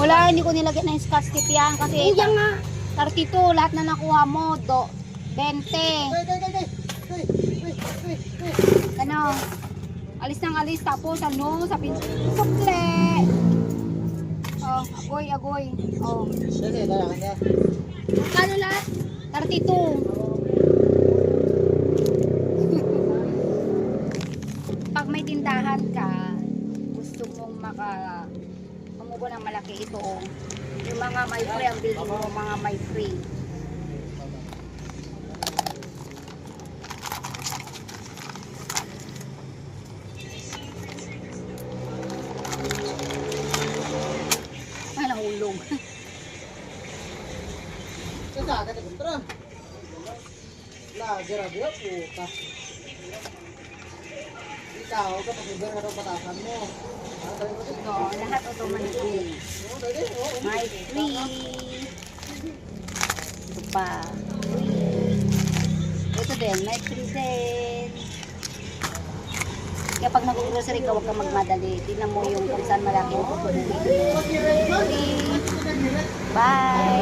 Wala, hindi ko nilagyan ng scotch tape yan kasi Yan nga. 32 lahat na nakuha mo. 20. Ano? Alis ng alis tapos ano? Sabi, sukle. Oh, agoy. Oh. Magkano lahat? 32. Pag may tindahan ka, gusto mong umubo ng malaki ito. Oh. Yung mga may free ang bilhin mo, mga may free. Ay, nahulog. Ikaw, kapag iba na rin patasan mo. Ito, lahat ito may free. May free. Ito pa. Free. Ito din, may free din. Kaya pag mag-grocery ka, huwag kang magmadali. Tingnan mo yung kung saan malaki yung pupunin. Free. Bye!